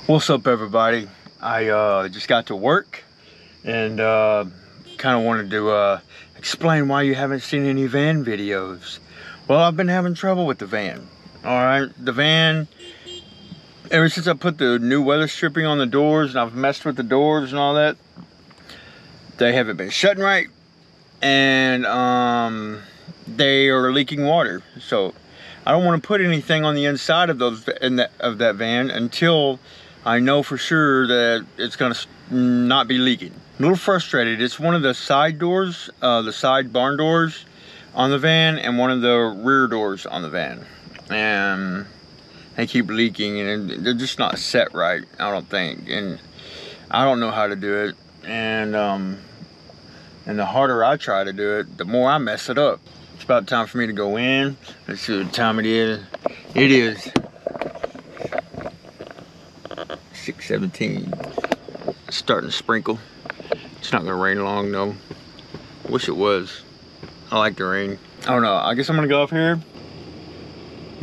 What's up, everybody? I just got to work and kind of wanted to explain why you haven't seen any van videos. Well, I've been having trouble with the van. Alright, the van, ever since I put the new weather stripping on the doors and I've messed with the doors and all that, they haven't been shutting right, and they are leaking water. So I don't want to put anything on the inside of those of that van until I know for sure that it's gonna not be leaking. I'm a little frustrated. It's one of the side doors, the side barn doors on the van, and one of the rear doors on the van, and they keep leaking, and they're just not set right, I don't think, and I don't know how to do it, and the harder I try to do it, the more I mess it up. It's about time for me to go in. Let's see what time it is. It is 6:17. It's starting to sprinkle. It's not gonna rain long though. Wish it was. I like the rain. I don't know. I guess I'm gonna go up here.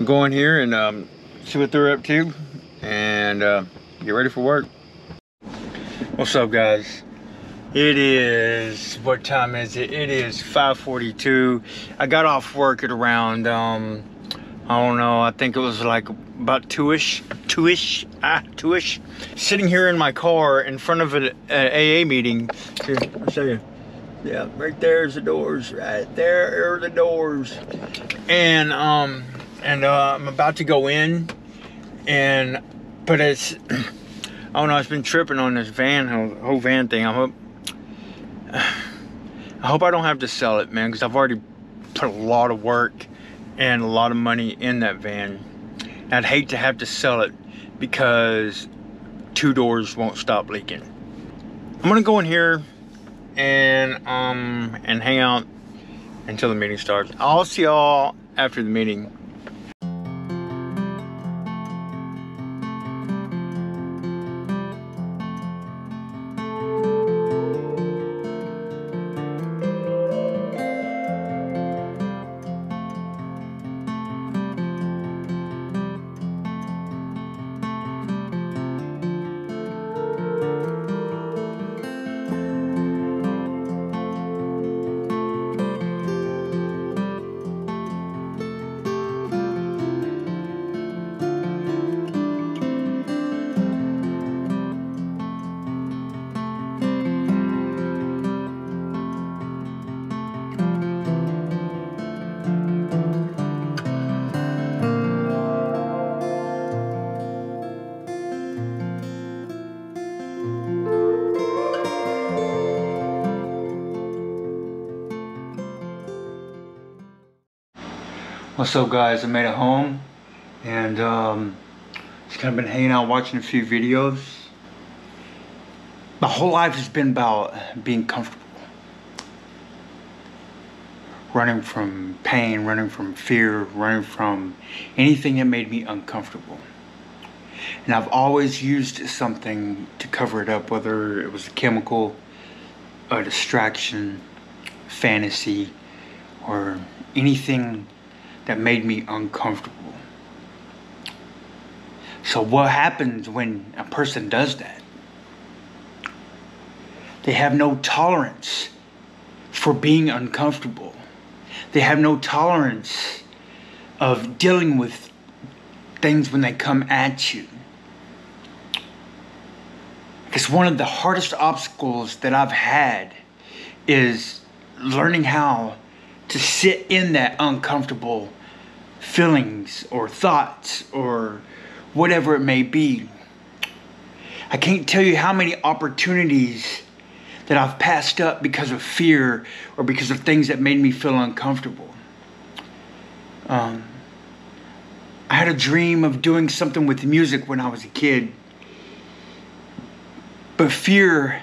Go in here and see what they're up to, and get ready for work. What's up, guys? It is, what time is it? It is 5:42. I got off work at around I don't know, I think it was like about 2ish. Sitting here in my car in front of an AA meeting. Here, I'll show you. Yeah, right there's the doors. Right there are the doors. And I'm about to go in, but it's, I don't know, it's been tripping on this van, whole van thing. I hope I don't have to sell it, man, because I've already put a lot of work and a lot of money in that van. And I'd hate to have to sell it because two doors won't stop leaking. I'm gonna go in here and hang out until the meeting starts. I'll see y'all after the meeting. What's up, guys? I made it home, and just kind of been hanging out watching a few videos. My whole life has been about being comfortable, running from pain, running from fear, running from anything that made me uncomfortable. And I've always used something to cover it up, whether it was a chemical, a distraction, fantasy, or anything that made me uncomfortable. So what happens when a person does that? They have no tolerance for being uncomfortable. They have no tolerance of dealing with things when they come at you. Because one of the hardest obstacles that I've had is learning how to sit in that uncomfortable feelings or thoughts or whatever it may be. I can't tell you how many opportunities that I've passed up because of fear or because of things that made me feel uncomfortable. I had a dream of doing something with music when I was a kid, but fear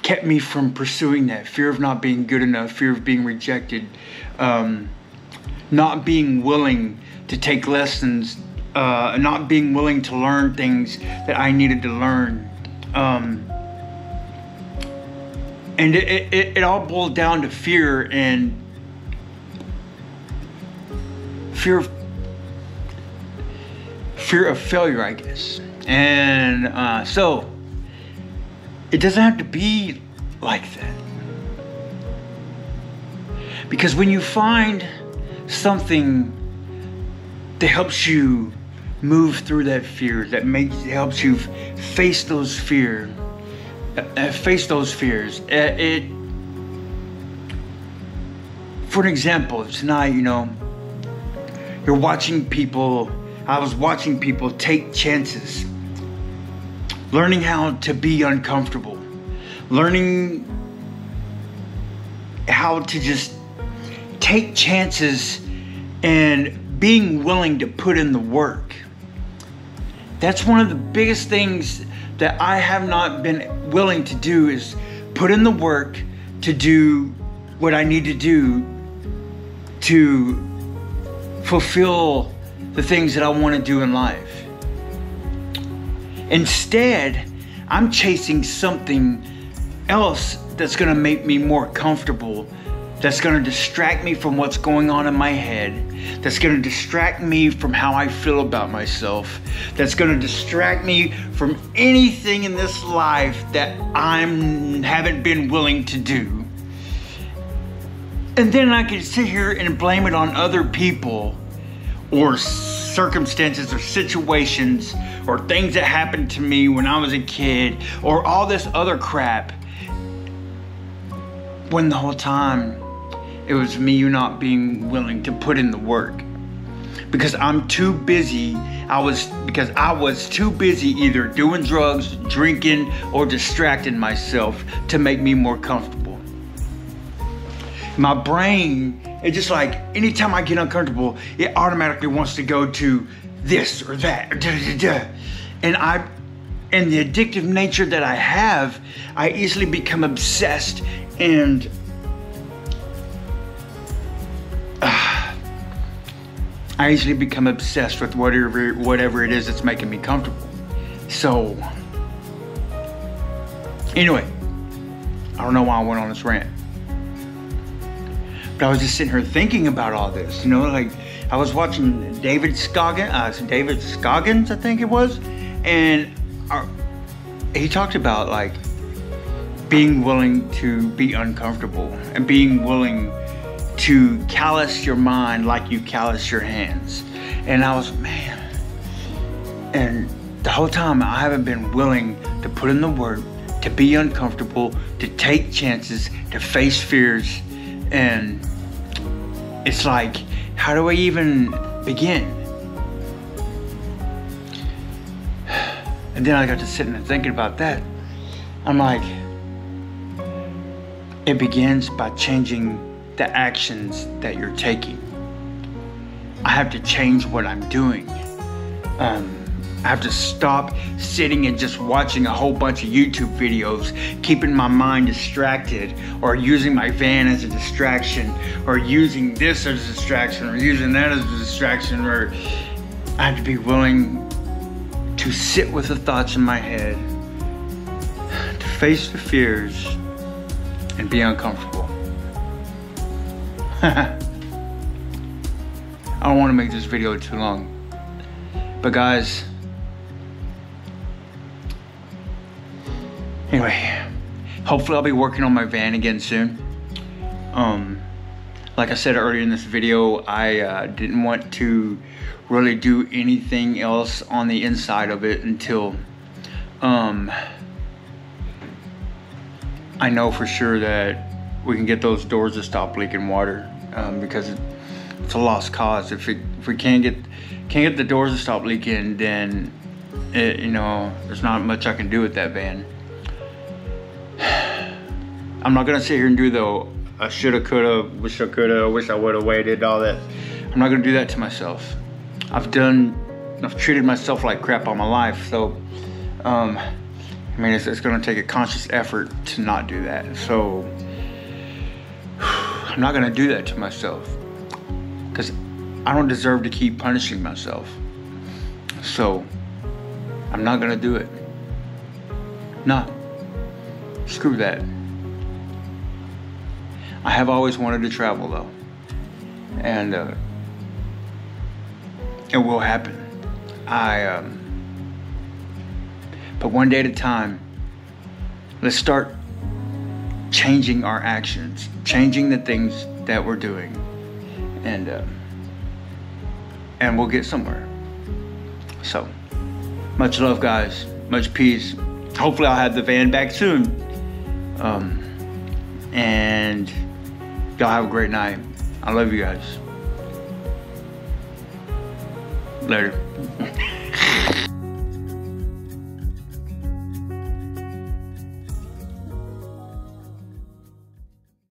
kept me from pursuing that. Fear of not being good enough, fear of being rejected, not being willing to take lessons, not being willing to learn things that I needed to learn. And it all boiled down to fear, and fear fear of failure, I guess. And so it doesn't have to be like that. Because when you find something that helps you move through that fear, that helps you face those fears, for an example, tonight, you know, you're watching people, I was watching people take chances, learning how to be uncomfortable, learning how to just take chances and being willing to put in the work. That's one of the biggest things that I have not been willing to do, is put in the work to do what I need to do to fulfill the things that I want to do in life. Instead, I'm chasing something else that's going to make me more comfortable, that's going to distract me from what's going on in my head, that's going to distract me from how I feel about myself, that's going to distract me from anything in this life that I haven't been willing to do. And then I can sit here and blame it on other people or circumstances or situations or things that happened to me when I was a kid or all this other crap, when the whole time it was me not being willing to put in the work. Because I'm too busy, I was too busy either doing drugs, drinking, or distracting myself to make me more comfortable. My brain, it's just like, anytime I get uncomfortable, it automatically wants to go to this or that, and the addictive nature that I have, I easily become obsessed, and I easily become obsessed with whatever it is that's making me comfortable. So, anyway, I don't know why I went on this rant. But I was just sitting here thinking about all this, you know, like I was watching David Scoggins, I think it was, and he talked about like being willing to be uncomfortable and being willing to callous your mind like you callous your hands. And I was, man, and the whole time I haven't been willing to put in the work, to be uncomfortable, to take chances, to face fears. And it's like, how do I even begin? And then I got to sitting and thinking about that. I'm like, it begins by changing the actions that you're taking. I have to change what I'm doing. I have to stop sitting and just watching a whole bunch of YouTube videos, keeping my mind distracted, or using my van as a distraction, or using this as a distraction, or using that as a distraction, or I have to be willing to sit with the thoughts in my head, to face the fears, and be uncomfortable. I don't want to make this video too long, but guys, anyway, hopefully I'll be working on my van again soon. Like I said earlier in this video, I didn't want to really do anything else on the inside of it until I know for sure that we can get those doors to stop leaking water, because it's a lost cause. If we can't get the doors to stop leaking, then you know, there's not much I can do with that van. I'm not gonna sit here and do the I shoulda, coulda, wish I coulda, wish I woulda waited, all that. I'm not gonna do that to myself. I've treated myself like crap all my life, so I mean, it's gonna take a conscious effort to not do that. So I'm not gonna do that to myself, because I don't deserve to keep punishing myself. So I'm not gonna do it. No, screw that. I have always wanted to travel though, and it will happen. But one day at a time, let's start changing our actions, changing the things that we're doing, and we'll get somewhere. So, much love, guys. Much peace. Hopefully I'll have the van back soon. And y'all have a great night. I love you guys. Later.